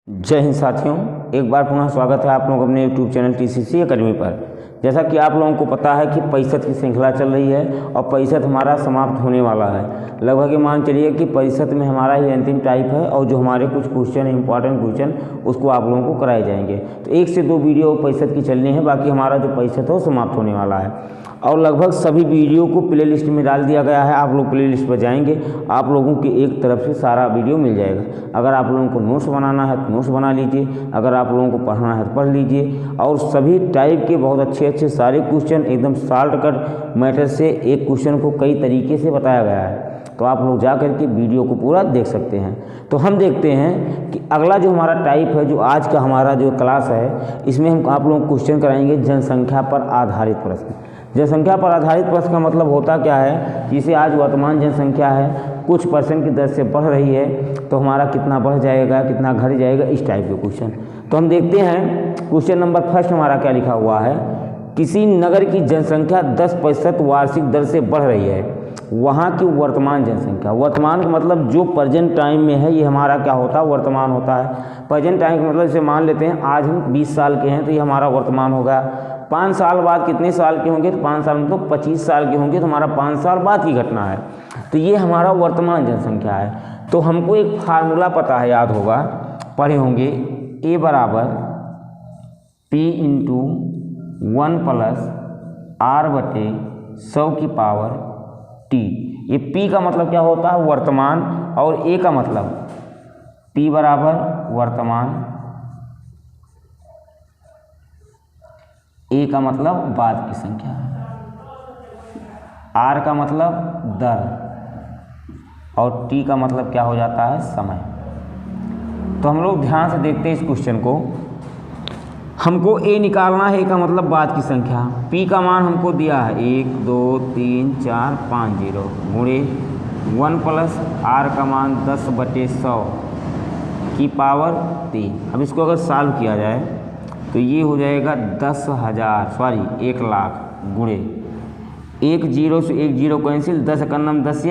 जय हिंद साथियों, एक बार पुनः स्वागत है आप लोगों अपने YouTube चैनल TCC एकेडमी पर। जैसा कि आप लोगों को पता है कि परिषद की श्रृंखला चल रही है और परिषद हमारा समाप्त होने वाला है। लगभग मान चलिए कि परिषद में हमारा ये अंतिम टाइप है और जो हमारे कुछ क्वेश्चन इंपॉर्टेंट क्वेश्चन उसको आप लोगों को कराए जाएंगे। तो 1 से 2 वीडियो परिषद की चलनी है, बाकी हमारा जो परिषद है वो समाप्त होने वाला है। और लगभग सभी वीडियो को प्ले लिस्ट में डाल दिया गया है। आप लोग प्ले लिस्ट पर जाएंगे, आप लोगों की एक तरफ से सारा वीडियो मिल जाएगा। अगर आप लोगों को नोट्स बनाना है तो नोट्स बना लीजिए, अगर आप लोगों को पढ़ना है तो पढ़ लीजिए। और सभी टाइप के बहुत अच्छे सारे क्वेश्चन एकदम शॉर्टकट मैथड से एक क्वेश्चन को कई तरीके से बताया गया है। तो आप लोग जा करके वीडियो को पूरा देख सकते हैं। तो हम देखते हैं कि अगला जो हमारा टाइप है, जो आज का हमारा जो क्लास है, इसमें हम आप लोगों को क्वेश्चन कराएंगे जनसंख्या पर आधारित प्रश्न। जनसंख्या पर आधारित प्रश्न का मतलब होता क्या है, जैसे आज वर्तमान जनसंख्या है कुछ % की दर से बढ़ रही है, तो हमारा कितना बढ़ जाएगा, कितना घट जाएगा, इस टाइप के क्वेश्चन। तो हम देखते हैं क्वेश्चन नंबर फर्स्ट हमारा क्या लिखा हुआ है। किसी नगर की जनसंख्या 10% वार्षिक दर से बढ़ रही है, वहाँ की वर्तमान जनसंख्या। वर्तमान का मतलब जो प्रेजेंट टाइम में है, ये हमारा क्या होता है, वर्तमान होता है। प्रेजेंट टाइम का मतलब जैसे मान लेते हैं आज हम 20 साल के हैं तो ये हमारा वर्तमान हो गया। 5 साल बाद कितने साल के होंगे, तो 5 साल में तो 25 साल के होंगे, तो हमारा 5 साल बाद की घटना है। तो ये हमारा वर्तमान जनसंख्या है। तो हमको एक फार्मूला पता है, याद होगा, पढ़े होंगे, A बराबर P इंटू 1 प्लस R/100 की पावर T। ये P का मतलब क्या होता है, वर्तमान, और A का मतलब P बराबर वर्तमान, A का मतलब बाद की संख्या, R का मतलब दर, और T का मतलब क्या हो जाता है, समय। तो हम लोग ध्यान से देखते हैं इस क्वेश्चन को। हमको A निकालना है, A का मतलब बाद की संख्या। P का मान हमको दिया है 1 2 3 4 5 0 गुणे 1 प्लस R का मान 10/100 की पावर 3। अब इसको अगर सॉल्व किया जाए तो ये हो जाएगा 1 लाख गुणे 1 0 से 1 0 कैंसिल, 10 का नाम 10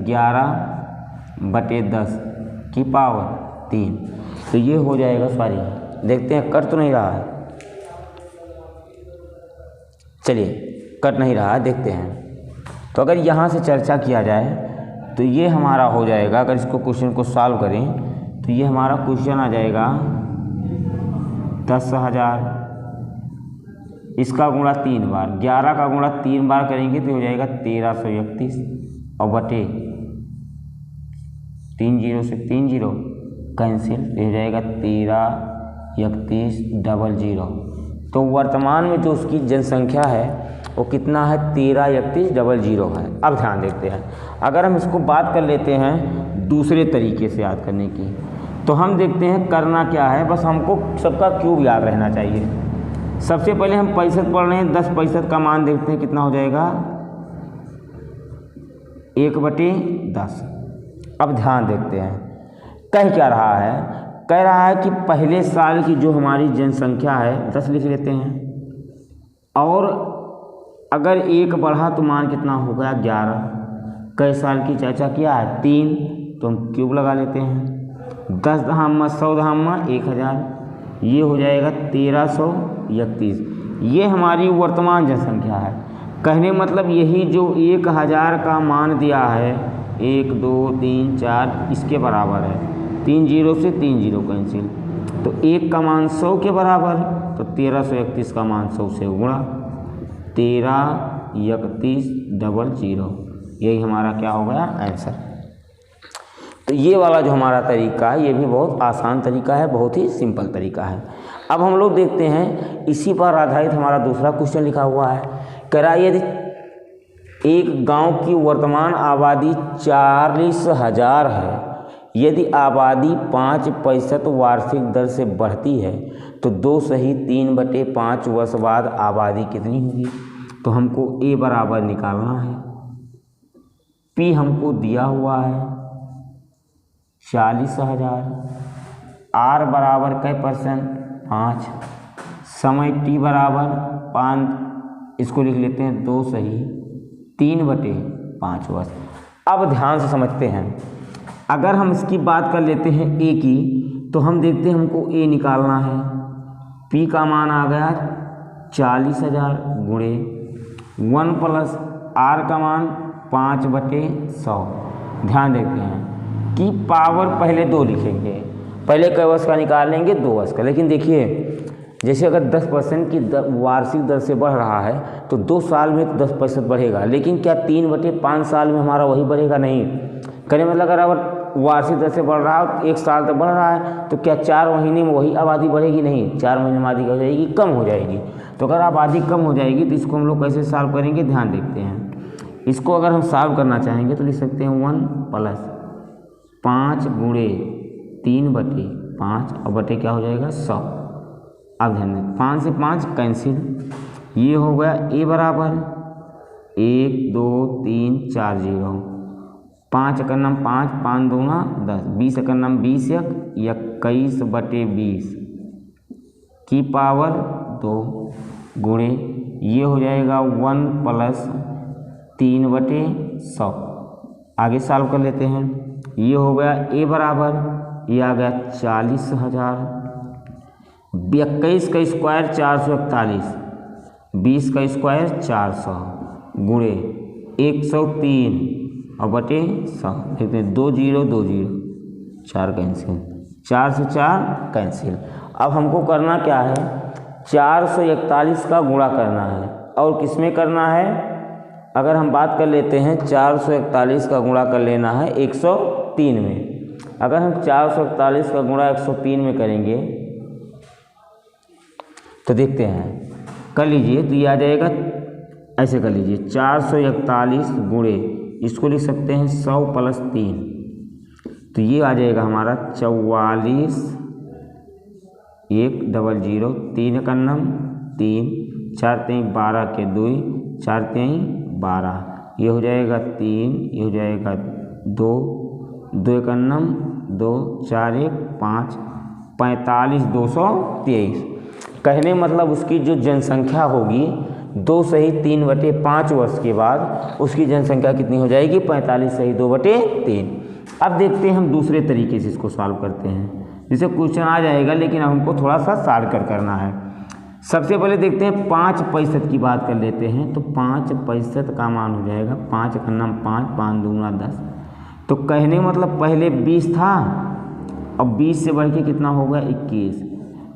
11/10 की पावर 3। तो ये हो जाएगा, देखते हैं कट तो नहीं रहा है, चलिए कट नहीं रहा है, देखते हैं। तो अगर यहाँ से चर्चा किया जाए तो ये हमारा हो जाएगा, अगर इसको क्वेश्चन को सॉल्व करें तो ये हमारा क्वेश्चन आ जाएगा 10,000, इसका गुणा 3 बार, 11 का गुणा 3 बार करेंगे तो हो जाएगा 1331, और बटे 3 0 से 3 0 कैंसिल, तो हो जाएगा 133100। तो वर्तमान में जो उसकी जनसंख्या है वो कितना है, 133100 है। अब ध्यान देखते हैं, अगर हम इसको बात कर लेते हैं दूसरे तरीके से याद करने की, तो हम देखते हैं करना क्या है, बस हमको सबका क्यूब याद रहना चाहिए। सबसे पहले हम प्रतिशत पढ़ रहे हैं, 10% का मान देखते हैं कितना हो जाएगा, 1/10। अब ध्यान देखते हैं कह क्या रहा है, कह रहा है कि पहले साल की जो हमारी जनसंख्या है 10 लिख लेते हैं, और अगर 1 बढ़ा तो मान कितना हो गया, 11। कई साल की चर्चा किया है, 3, तो हम क्यूब लगा लेते हैं। 10 धाम 100 धाम 1000, ये हो जाएगा 1331। ये हमारी वर्तमान जनसंख्या है। कहने मतलब यही जो 1000 का मान दिया है, 1 2 3 4 इसके बराबर है, 3 0 से 3 0 कैंसिल, तो 1 का मान 100 के बराबर, तो 1331 का मान 100 से गुणा 133100, यही हमारा क्या हो गया, आंसर। तो ये वाला जो हमारा तरीका है ये भी बहुत आसान तरीका है, बहुत ही सिंपल तरीका है। अब हम लोग देखते हैं इसी पर आधारित हमारा दूसरा क्वेश्चन लिखा हुआ है। कह रहा है यदि एक गांव की वर्तमान आबादी 40,000 है, यदि आबादी 5% वार्षिक दर से बढ़ती है तो 2 सही 3/5 वर्ष बाद आबादी कितनी होगी। तो हमको A बराबर निकालना है, P हमको दिया हुआ है 40,000, R बराबर कै %, 5, समय T बराबर 5, इसको लिख लेते हैं 2 सही 3/5 वर्ष। अब ध्यान से समझते हैं, अगर हम इसकी बात कर लेते हैं A की, तो हम देखते हैं हमको ए निकालना है। पी का मान आ गया 40,000 गुणे 1 प्लस आर का मान 5/100। ध्यान देते हैं कि पावर पहले 2 लिखेंगे, पहले कै वर्ष का निकालेंगे 2 वर्ष का। लेकिन देखिए जैसे अगर 10% की वार्षिक दर से बढ़ रहा है तो 2 साल में तो 10% बढ़ेगा, लेकिन क्या 3/5 साल में हमारा वही बढ़ेगा? नहीं। कहने मतलब अगर वार्षिक दर से बढ़ रहा है 1 साल तक बढ़ रहा है तो क्या 4 महीने में वही आबादी बढ़ेगी? नहीं, 4 महीने में आबादी हो जाएगी, कम हो जाएगी। तो अगर आबादी कम हो जाएगी तो इसको हम लोग कैसे सॉल्व करेंगे? ध्यान देखते हैं। इसको अगर हम सॉल्व करना चाहेंगे तो लिख सकते हैं 1 प्लस 5 गुणे 3/5 और बटे क्या हो जाएगा 100। अब ध्यान दें 5 से 5 कैंसिल, ये हो गया ए बराबर 1 2 3 4 0। 5 एकम 5 5 दूना 10, 20 एकम 20 21/20 की पावर 2 गुणे ये हो जाएगा 1 प्लस 3/100। आगे सॉल्व कर लेते हैं। ये हो गया ए बराबर, ये आ गया 40,000। 21 का स्क्वायर 441, 20 का स्क्वायर 400 गुणे 103 और बटे 100। देखते हैं 2 0 2 0, 4 कैंसिल, 4 से 4 कैंसिल। अब हमको करना क्या है? 441 का गुणा करना है। और किस में करना है? अगर हम बात कर लेते हैं 441 का गुणा कर लेना है 103 में। अगर हम 441 का गुणा 103 में करेंगे तो देखते हैं, कर लीजिए तो ये आ जाएगा, ऐसे कर लीजिए 441 गुणे इसको लिख सकते हैं 100 प्लस 3, तो ये आ जाएगा हमारा 44 1 0 0 3 एकम 3 4 3 12 के 2 4 3 12, ये हो जाएगा 3, ये हो जाएगा 2 2 एकम 2 4 1 5 45 223। कहने मतलब उसकी जो जनसंख्या होगी 2 सही 3/5 वर्ष के बाद उसकी जनसंख्या कितनी हो जाएगी? 45 सही 2/3। अब देखते हैं हम दूसरे तरीके से इसको सॉल्व करते हैं, जिसे क्वेश्चन आ जाएगा लेकिन अब हमको थोड़ा सा सॉल्व करना है। सबसे पहले देखते हैं 5% की बात कर लेते हैं। तो 5% का मान हो जाएगा 5 एकम 5 5 दूना 10। तो कहने मतलब पहले 20 था, अब 20 से बढ़ के कितना होगा 21।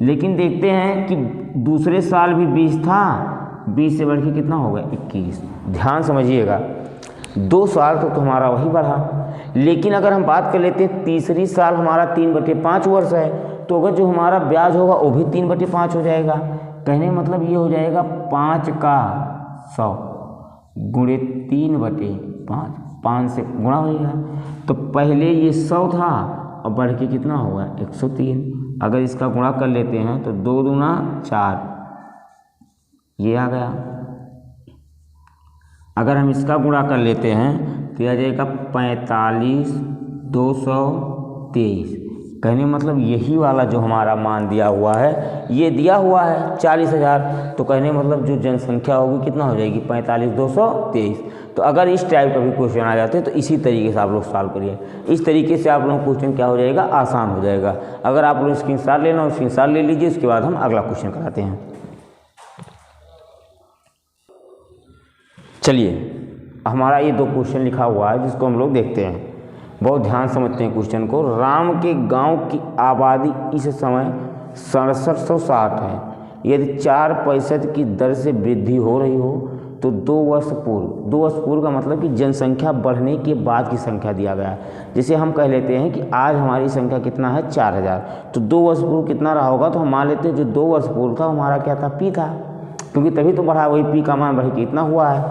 लेकिन देखते हैं कि दूसरे साल भी 20 था, 20 से बढ़ के कितना होगा 21। ध्यान समझिएगा, 2 साल तो हमारा वही बढ़ा। लेकिन अगर हम बात कर लेते हैं तीसरी साल हमारा 3/5 वर्ष है, तो अगर जो हमारा ब्याज होगा वो भी 3/5 हो जाएगा। कहने मतलब ये हो जाएगा 5 का 100 गुणे 3/5, 5 से गुणा होगा। तो पहले ये 100 था और बढ़ के कितना होगा 103। अगर इसका गुणा कर लेते हैं तो 2 दूना 4, ये आ गया। अगर हम इसका गुणा कर लेते हैं तो आ जाएगा 45 223। कहने मतलब यही वाला जो हमारा मान दिया हुआ है ये दिया हुआ है 40,000, तो कहने मतलब जो जनसंख्या होगी कितना हो जाएगी 45 223। तो अगर इस टाइप का भी क्वेश्चन आ जाते हैं तो इसी तरीके से आप लोग सॉल्व करिए। इस तरीके से आप लोग क्वेश्चन क्या हो जाएगा, आसान हो जाएगा। अगर आप लोग स्क्रीनशॉट लेना हो स्क्रीनशॉट ले लीजिए, उसके बाद हम अगला क्वेश्चन कराते हैं। चलिए हमारा ये 2 क्वेश्चन लिखा हुआ है जिसको हम लोग देखते हैं, बहुत ध्यान समझते हैं क्वेश्चन को। राम के गांव की आबादी इस समय 6760 है। यदि 4% की दर से वृद्धि हो रही हो तो 2 वर्ष पूर्व का मतलब कि जनसंख्या बढ़ने के बाद की संख्या दिया गया है। जैसे हम कह लेते हैं कि आज हमारी संख्या कितना है 4000, तो 2 वर्ष पूर्व कितना रहा होगा, तो हम मान लेते हैं जो 2 वर्ष पूर्व था हमारा क्या था, पी था, क्योंकि तभी तो बढ़ा, वही पी का मान बढ़ के इतना हुआ है।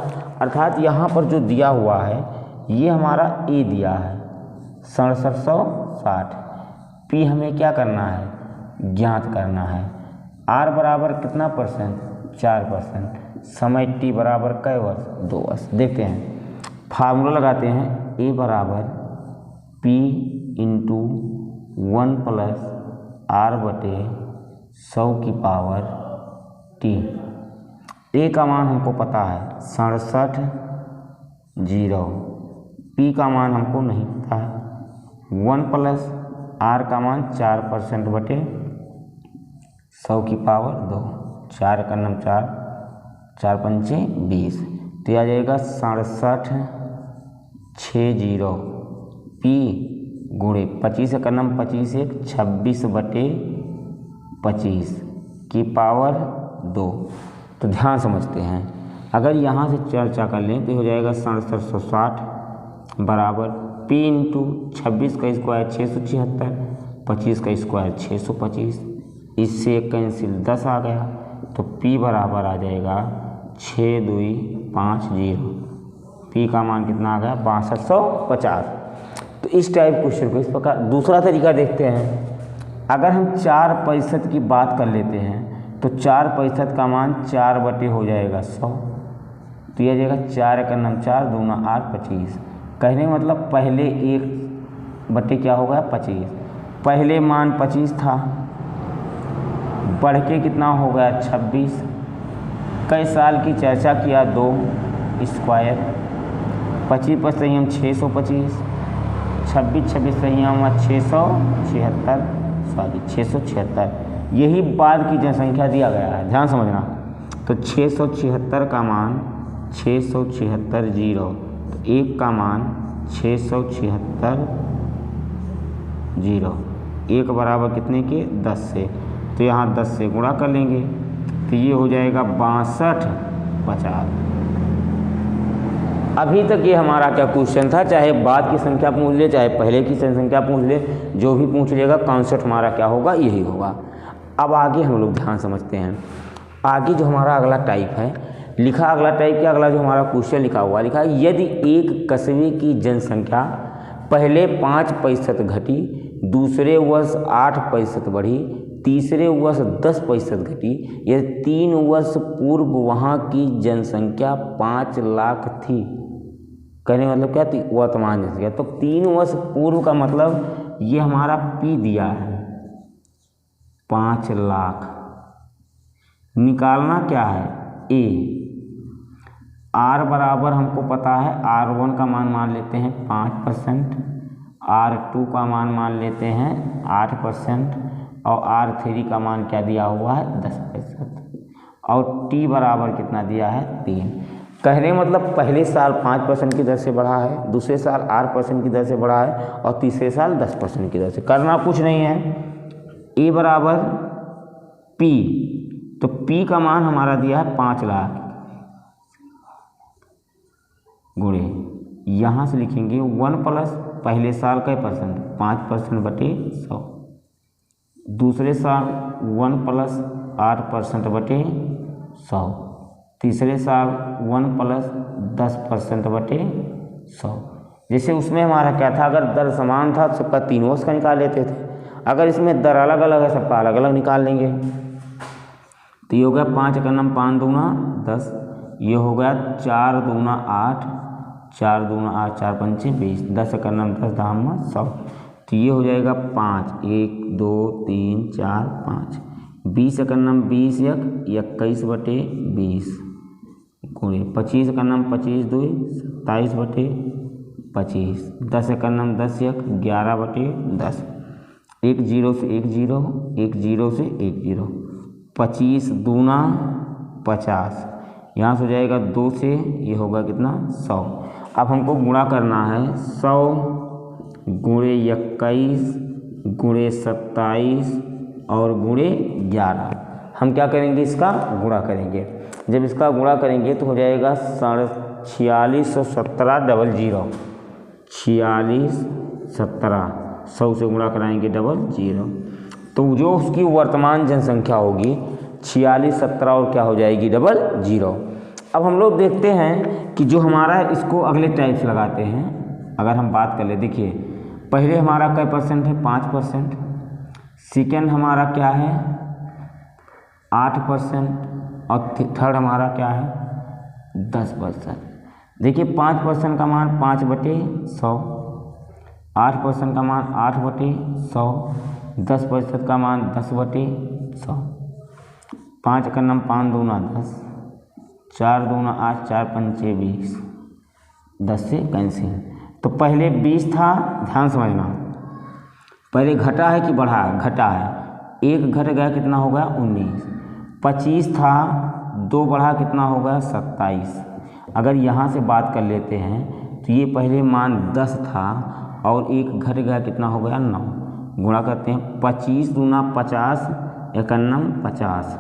अर्थात यहाँ पर जो दिया हुआ है ये हमारा ए दिया है 6760। पी हमें क्या करना है, ज्ञात करना है। आर बराबर कितना %, 4%। समय टी बराबर कै वर्ष, 2 वर्ष। देखते हैं, फार्मूला लगाते हैं, ए बराबर पी इंटू 1 प्लस आर बटे 100 की पावर टी। ए का मान हमको पता है 67 0, पी का मान हमको नहीं पता है। 1 प्लस आर का मान 4% बटे 100 की पावर 2, 4 का नम 4, 4 पंचे 20, तो आ जाएगा 6760 पी गुणे 25 का नम 25 एक 26 बटे 25 की पावर 2। तो ध्यान समझते हैं, अगर यहाँ से चर्चा कर लें तो हो जाएगा 6760 बराबर P इंटू 26 का स्क्वायर 676, 25 का स्क्वायर 625, इससे कैंसिल 10 आ गया, तो P बराबर आ जाएगा 6250। P का मान कितना आ गया 6250। तो इस टाइप क्वेश्चन को इस प्रकार दूसरा तरीका देखते हैं। अगर हम 4% की बात कर लेते हैं तो 4% का मान 4 बटे हो जाएगा 100, तो यह जाएगा 4 का नम 4, 2 8 25। कहने का मतलब पहले 1 बटे क्या होगा 25, पहले मान 25 था, बढ़ के कितना हो गया 26। कई साल की चर्चा किया 2 स्क्वायर, 25 पर सही हम 625, 26 सही हम 676, यही बाद की जनसंख्या दिया गया है, ध्यान समझना। तो 676 का मान 676 तो 1 का मान 676 1 बराबर कितने के 10 से, तो यहाँ 10 से गुणा कर लेंगे तो ये हो जाएगा 6250। अभी तक ये हमारा क्या क्वेश्चन था, चाहे बाद की संख्या पूछ ले चाहे पहले की संख्या पूछ ले, जो भी पूछ लेगा कॉन्सेप्ट हमारा क्या होगा यही होगा। अब आगे हम लोग ध्यान समझते हैं। आगे जो हमारा अगला टाइप है लिखा, अगला टाइप क्या, अगला जो हमारा क्वेश्चन लिखा हुआ लिखा है, यदि एक कस्बे की जनसंख्या पहले 5% घटी, दूसरे वर्ष 8% बढ़ी, तीसरे वर्ष 10% घटी, यदि 3 वर्ष पूर्व वहाँ की जनसंख्या 5 लाख थी। कहने मतलब क्या थी, वर्तमान जनसंख्या। तो 3 वर्ष पूर्व का मतलब ये हमारा P दिया है 5 लाख। निकालना क्या है A। R बराबर हमको पता है R1 का मान लेते हैं 5%, R2 का मान लेते हैं 8% और R3 का मान क्या दिया हुआ है 10%, और T बराबर कितना दिया है 3। कहने मतलब पहले साल 5% की दर से बढ़ा है, दूसरे साल 8% की दर से बढ़ा है और तीसरे साल 10% की दर से। करना कुछ नहीं है, A बराबर P, तो P का मान हमारा दिया है 5 लाख गुणे, यहाँ से लिखेंगे 1 प्लस पहले साल का परसेंट 5% बटे 100, दूसरे साल 1 प्लस 8% बटे 100, तीसरे साल 1 प्लस 10% बटे 100। जैसे उसमें हमारा क्या था, अगर दर समान था तो सबका 3 वर्ष का निकाल लेते थे, अगर इसमें दर अलग अलग है सबका अलग अलग निकाल लेंगे। तो ये हो गया 5 का नम 5 दूना 10, ये हो गया 4 दूना 8, 4 दूना 8, 4 पंचे 20, 10 का नम 10 दाम 100, तो ये हो जाएगा 5, 1 2 3 4 5, 20 का नम 20 21 बटे 20 गुणे 25 का नम 25 2 27 बटे 25, 10 का नम 10 11 बटे 10, 1 0 से 1 0, 1 0 से 1 0, 25 दूना 50, यहाँ से हो जाएगा 2 से, ये होगा कितना 100। अब हमको गुणा करना है 100 गुणे 21 गुणे 27 और गुणे 11। हम क्या करेंगे, इसका गुणा करेंगे। जब इसका गुणा करेंगे तो हो जाएगा 4617 00, 4617 100 से गुणा कराएंगे 00, तो जो उसकी वर्तमान जनसंख्या होगी 4617 और क्या हो जाएगी 00। अब हम लोग देखते हैं कि जो हमारा इसको अगले टाइप से लगाते हैं। अगर हम बात कर ले, देखिए पहले हमारा क्या परसेंट है 5%, सेकेंड हमारा क्या है 8% और थर्ड हमारा क्या है 10%। देखिए 5% का मान 5 बटे 100, 8% का मान 8 बटे 100, 10% का मान 10 बटे 100, 5 का नम 5 दूना 10, 4 दूना 8, 4 पंचे 20, 10 से कैंसिल। तो पहले 20 था, ध्यान समझना, पहले घटा है कि बढ़ा? घटा है। 1 घट गया कितना हो गया? 19। 25 था, 2 बढ़ा कितना हो गया? 27। अगर यहाँ से बात कर लेते हैं तो ये पहले मान 10 था और 1 घट गया कितना हो गया? 9। गुणा करते हैं, 25 दूना 50, 51 50,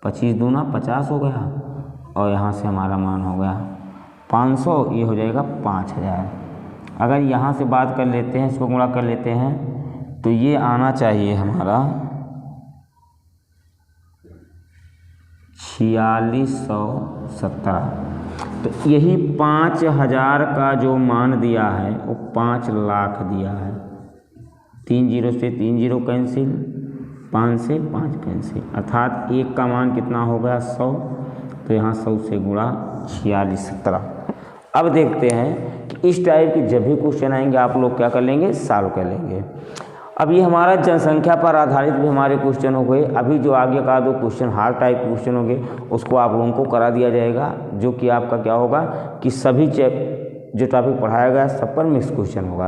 25 दूना 50 हो गया और यहाँ से हमारा मान हो गया 500, ये हो जाएगा 5000। अगर यहाँ से बात कर लेते हैं, इसको गुणा कर लेते हैं तो ये आना चाहिए हमारा 4617। तो यही 5000 का जो मान दिया है वो 5 लाख दिया है। 3 जीरो से 3 जीरो कैंसिल, 5 से 5 कैंसिल, अर्थात 1 का मान कितना हो गया? 100। तो यहाँ 100 से गुणा 4617। अब देखते हैं कि इस टाइप के जब भी क्वेश्चन आएंगे आप लोग क्या कर लेंगे? सॉल्व कर लेंगे। अब ये हमारा जनसंख्या पर आधारित भी हमारे क्वेश्चन हो गए। अभी जो आगे का 2 क्वेश्चन हार्ड टाइप क्वेश्चन होंगे उसको आप लोगों को करा दिया जाएगा, जो कि आपका क्या होगा कि सभी जो टॉपिक पढ़ाया गया सब पर मिक्स क्वेश्चन होगा।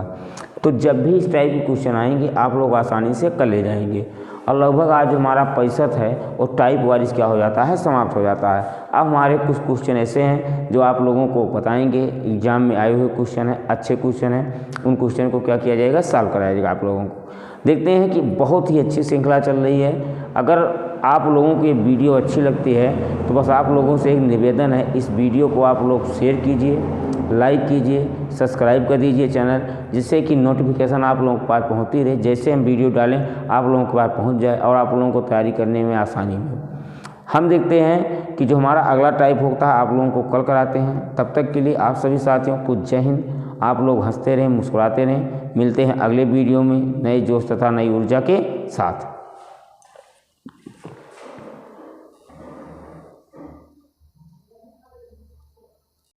तो जब भी इस टाइप के क्वेश्चन आएंगे आप लोग आसानी से कर ले जाएंगे। और लगभग आज हमारा 65 है और टाइप वाइज क्या हो जाता है? समाप्त हो जाता है। अब हमारे कुछ क्वेश्चन ऐसे हैं जो आप लोगों को बताएंगे, एग्जाम में आए हुए क्वेश्चन है, अच्छे क्वेश्चन हैं, उन क्वेश्चन को क्या किया जाएगा? सॉल्व कराया जाएगा आप लोगों को। देखते हैं कि बहुत ही अच्छी श्रृंखला चल रही है। अगर आप लोगों को ये वीडियो अच्छी लगती है तो बस आप लोगों से एक निवेदन है, इस वीडियो को आप लोग शेयर कीजिए, लाइक कीजिए, सब्सक्राइब कर दीजिए चैनल, जिससे कि नोटिफिकेशन आप लोगों के पास पहुंचती रहे। जैसे हम वीडियो डालें आप लोगों के पास पहुंच जाए और आप लोगों को तैयारी करने में आसानी हो। हम देखते हैं कि जो हमारा अगला टाइप होता है आप लोगों को कल कराते हैं। तब तक के लिए आप सभी साथियों को जय हिंद। आप लोग हंसते रहें, मुस्कुराते रहें। मिलते हैं अगले वीडियो में नए जोश तथा नई ऊर्जा के साथ।